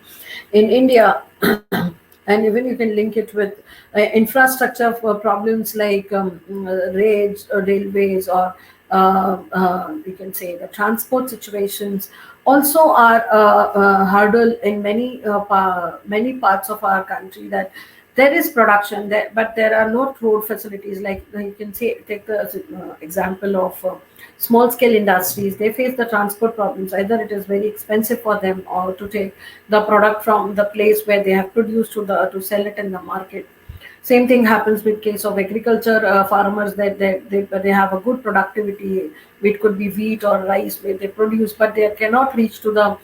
in India. And even you can link it with infrastructure for problems like railways, or we can say the transport situations also are a hurdle in many parts of our country, that There is production there, but there are no road facilities. Like you can say, take the example of small scale industries. They face the transport problems. Either it is very expensive for them, or to take the product from the place where they have produced to sell it in the market. Same thing happens with case of agriculture farmers, that they have a good productivity. It could be wheat or rice where they produce, but they cannot reach to the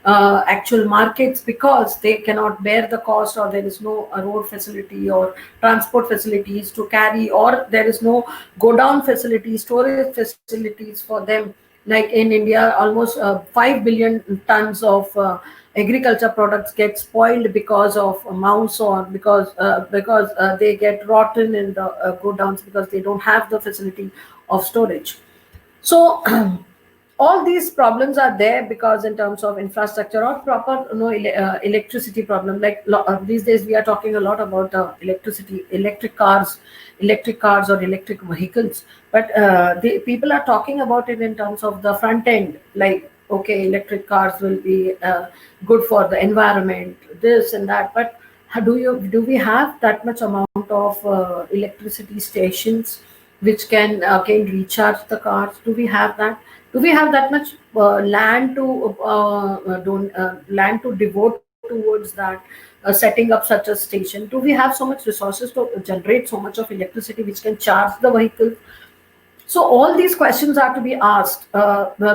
actual markets because they cannot bear the cost, or there is no road facility or transport facilities to carry, or there is no go down facilities, storage facilities for them. Like in India, almost 5 billion tons of agriculture products get spoiled because of mouse, or because they get rotten in the go downs because they don't have the facility of storage. So all these problems are there because in terms of infrastructure or proper electricity problem. Like these days we are talking a lot about electricity, electric cars or electric vehicles, but the people are talking about it in terms of the front end. Like, okay, electric cars will be good for the environment, this and that, but do we have that much amount of electricity stations which can recharge the cars? Do we have that? Do we have that much land to devote towards that, setting up such a station? Do we have so much resources to generate so much of electricity which can charge the vehicle? So all these questions are to be asked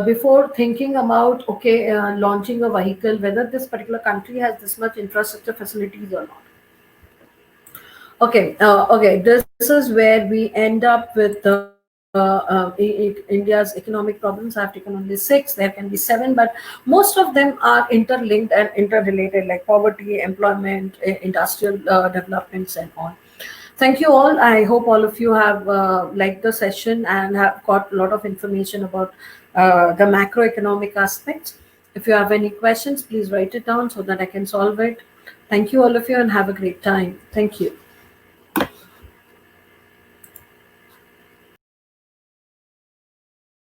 before thinking about, okay, launching a vehicle, whether this particular country has this much infrastructure facilities or not. Okay. This is where we end up with India's economic problems. I have taken only six. There can be seven, but most of them are interlinked and interrelated, like poverty, employment, industrial developments, and all. Thank you all. I hope all of you have liked the session and have got a lot of information about the macroeconomic aspects. If you have any questions, please write it down so that I can solve it. Thank you, all of you, and have a great time. Thank you.